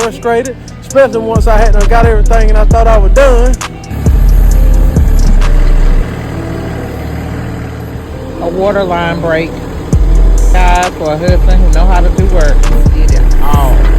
frustrated, especially once I hadn't got everything and I thought I was done. A water line break. Guys, for a husband who know how to do work. He did it all.